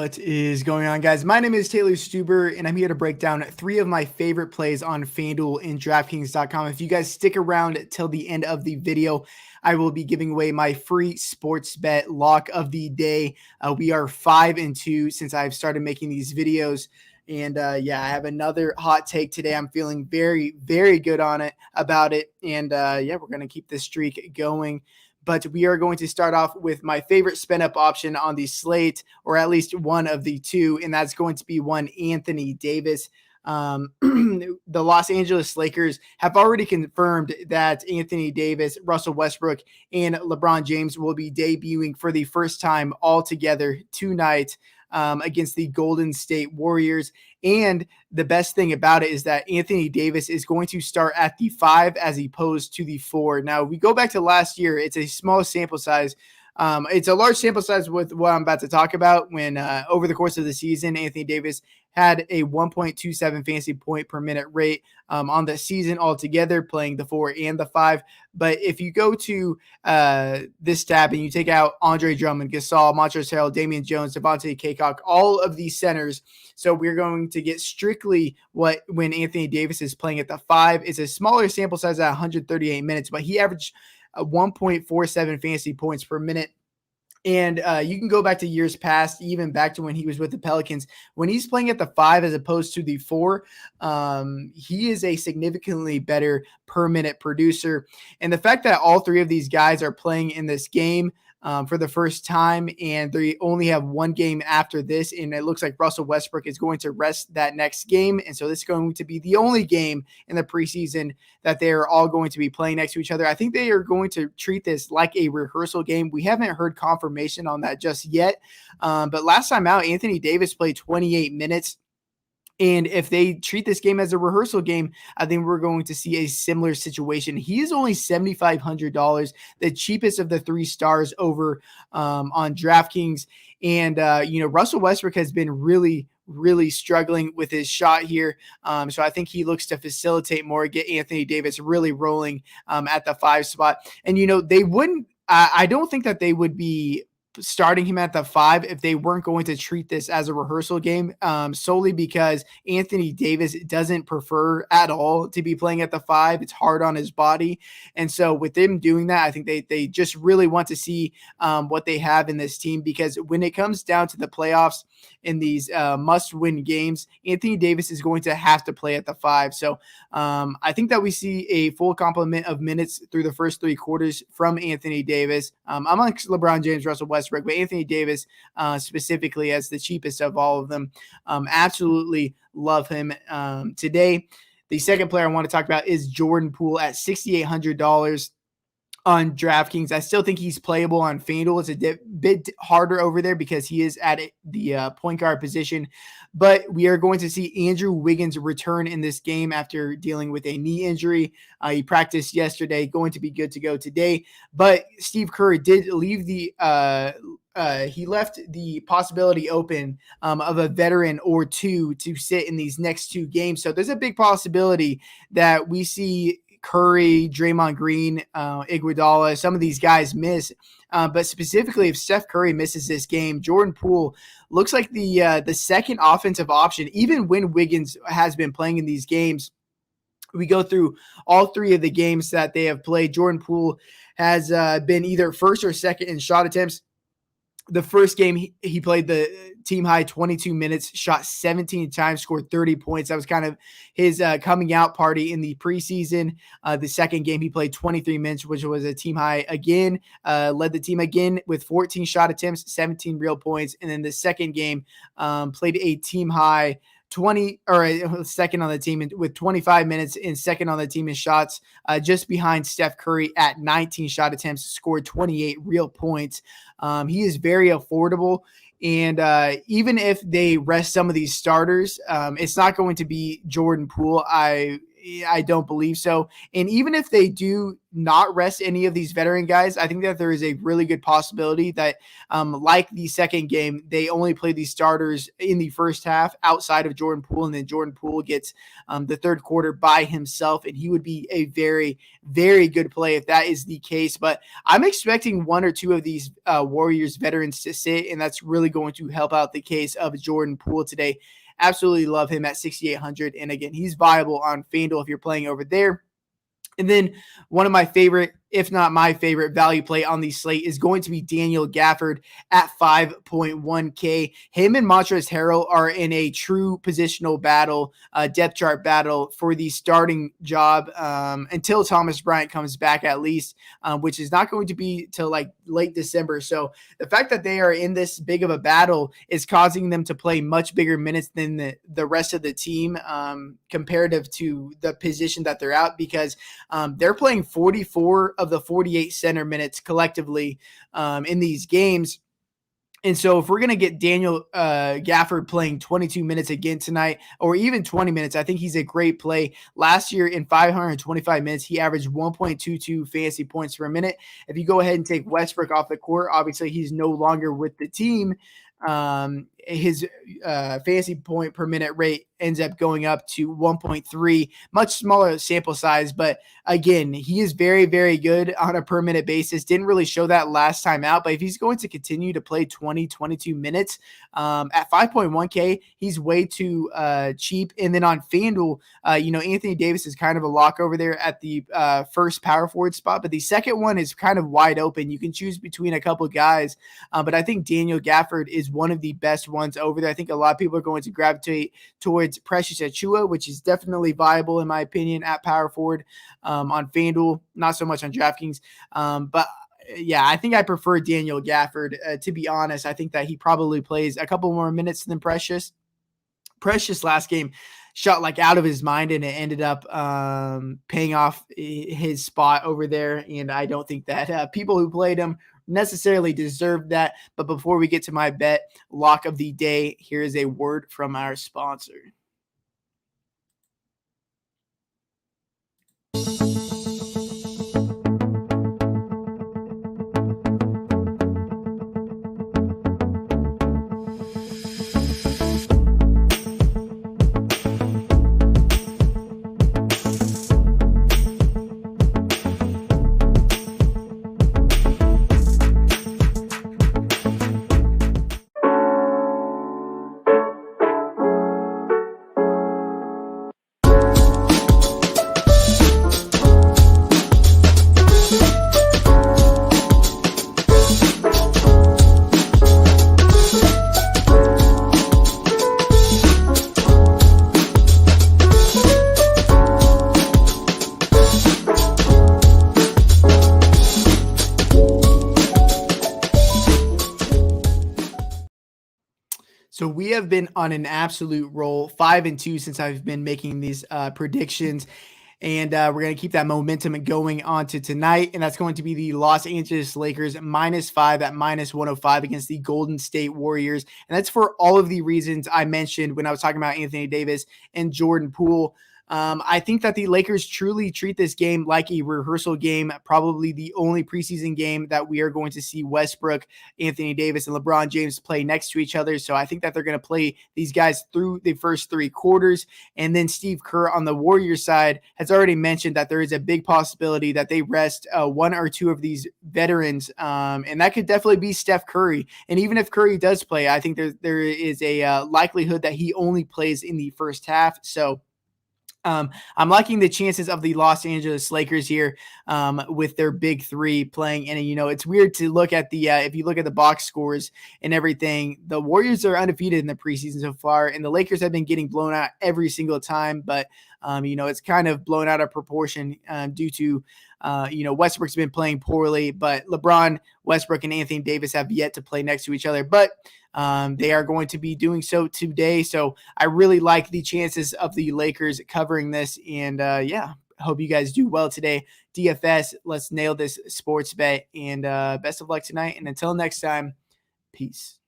What is going on, guys? My name is Taylor Stuber, and I'm here to break down 3 of my favorite plays on Fanduel and Draftkings.com. If you guys stick around till the end of the video, I will be giving away my free sports bet lock of the day. We are 5-2 since I've started making these videos. And yeah, I have another hot take today. I'm feeling very, very good about it. And yeah, we're going to keep this streak going. But we are going to start off with my favorite spin up option on the slate, or at least one of the two, and that's going to be one Anthony Davis. The Los Angeles Lakers have already confirmed that Anthony Davis, Russell Westbrook, and LeBron James will be debuting for the first time all together tonight against the Golden State Warriors. And the best thing about it is that Anthony Davis is going to start at the 5 as opposed to the 4. Now, we go back to last year. It's a small sample size. It's a large sample size with what I'm about to talk about when over the course of the season, Anthony Davis had a 1.27 fantasy point per minute rate on the season altogether, playing the 4 and the 5. But if you go to this tab and you take out Andre Drummond, Gasol, Montrezl Harrell, Damian Jones, Devontae Cacok, all of these centers, so we're going to get strictly when Anthony Davis is playing at the 5. It's a smaller sample size at 138 minutes, but he averaged 1.47 fantasy points per minute. And you can go back to years past, even back to when he was with the Pelicans. When he's playing at the 5 as opposed to the 4, he is a significantly better per minute producer. And the fact that all 3 of these guys are playing in this game for the first time, and they only have one game after this, and it looks like Russell Westbrook is going to rest that next game. And so this is going to be the only game in the preseason that they are all going to be playing next to each other. I think they are going to treat this like a rehearsal game. We haven't heard confirmation on that just yet. But last time out, Anthony Davis played 28 minutes. And if they treat this game as a rehearsal game, I think we're going to see a similar situation. He is only $7,500, the cheapest of the 3 stars over on DraftKings. And, Russell Westbrook has been really struggling with his shot here. So I think he looks to facilitate more, get Anthony Davis really rolling at the 5 spot. And, they wouldn't, I don't think that they would be starting him at the 5 if they weren't going to treat this as a rehearsal game, solely because Anthony Davis doesn't prefer at all to be playing at the 5. It's hard on his body. And so with them doing that, I think they just really want to see what they have in this team, because when it comes down to the playoffs in these must-win games, Anthony Davis is going to have to play at the 5. So I think that we see a full complement of minutes through the first 3 quarters from Anthony Davis, amongst LeBron James, Russell Westbrook, but Anthony Davis specifically as the cheapest of all of them. Absolutely love him today. The second player I want to talk about is Jordan Poole at $6,800 on DraftKings. I still think he's playable on FanDuel. It's a bit harder over there because he is at the point guard position. But we are going to see Andrew Wiggins return in this game after dealing with a knee injury. He practiced yesterday, going to be good to go today. But Steve Kerr did leave he left the possibility open of a veteran or 2 to sit in these next 2 games. So there's a big possibility that we see Curry, Draymond Green, Iguodala, some of these guys miss. But specifically, if Steph Curry misses this game, Jordan Poole looks like the second offensive option, even when Wiggins has been playing in these games. We go through all 3 of the games that they have played. Jordan Poole has been either first or second in shot attempts. The first game, he played the team high 22 minutes, shot 17 times, scored 30 points. That was kind of his coming out party in the preseason. The second game, he played 23 minutes, which was a team high again, led the team again with 14 shot attempts, 17 real points. And then the second game, played a team high 20 or second on the team with 25 minutes and second on the team in shots, just behind Steph Curry at 19 shot attempts, scored 28 real points. He is very affordable. And even if they rest some of these starters, it's not going to be Jordan Poole. I don't believe so. And even if they do not rest any of these veteran guys, I think that there is a really good possibility that, like the second game, they only play these starters in the first half outside of Jordan Poole, and then Jordan Poole gets the third quarter by himself, and he would be a very, very good play if that is the case. But I'm expecting one or two of these Warriors veterans to sit, and that's really going to help out the case of Jordan Poole today. Absolutely love him at 6,800. And again, he's viable on FanDuel if you're playing over there. And then one of my favorite, if not my favorite, value play on the slate is going to be Daniel Gafford at 5.1K. Him and Montrezl Harrell are in a true positional battle, depth chart battle for the starting job until Thomas Bryant comes back, at least, which is not going to be till like late December. So the fact that they are in this big of a battle is causing them to play much bigger minutes than the rest of the team comparative to the position that they're out, because they're playing 44 of the 48 center minutes collectively in these games. And so if we're going to get Daniel Gafford playing 22 minutes again tonight, or even 20 minutes, I think he's a great play. Last year in 525 minutes, he averaged 1.22 fantasy points per minute. If you go ahead and take Westbrook off the court, obviously he's no longer with the team. His fantasy point per minute rate ends up going up to 1.3, much smaller sample size. But again, he is very, very good on a per minute basis. Didn't really show that last time out, but if he's going to continue to play 22 minutes at 5.1K, he's way too cheap. And then on FanDuel, Anthony Davis is kind of a lock over there at the first power forward spot, but the second one is kind of wide open. You can choose between a couple guys, but I think Daniel Gafford is one of the best ones over there. I think a lot of people are going to gravitate towards Precious Achiuwa, which is definitely viable in my opinion at power forward on FanDuel, not so much on Draftkings. But yeah, I think I prefer Daniel Gafford. To be honest, I think that he probably plays a couple more minutes than Precious. Precious last game shot like out of his mind, and it ended up paying off his spot over there. And I don't think that people who played him necessarily deserved that. But before we get to my bet lock of the day, here is a word from our sponsor. So we have been on an absolute roll, 5-2 since I've been making these predictions. And we're going to keep that momentum going on to tonight. And that's going to be the Los Angeles Lakers -5 at -105 against the Golden State Warriors. And that's for all of the reasons I mentioned when I was talking about Anthony Davis and Jordan Poole. I think that the Lakers truly treat this game like a rehearsal game, probably the only preseason game that we are going to see Westbrook, Anthony Davis, and LeBron James play next to each other. So I think that they're going to play these guys through the first three quarters. And then Steve Kerr on the Warriors side has already mentioned that there is a big possibility that they rest one or two of these veterans. And that could definitely be Steph Curry. And even if Curry does play, I think there is a likelihood that he only plays in the first half. So I'm liking the chances of the Los Angeles Lakers here with their big three playing. And, it's weird to look at the if you look at the box scores and everything, the Warriors are undefeated in the preseason so far, and the Lakers have been getting blown out every single time. But, it's kind of blown out of proportion due to, Westbrook's been playing poorly, but LeBron, Westbrook, and Anthony Davis have yet to play next to each other. But they are going to be doing so today. So I really like the chances of the Lakers covering this. And hope you guys do well today. DFS, let's nail this sports bet. And best of luck tonight. And until next time, peace.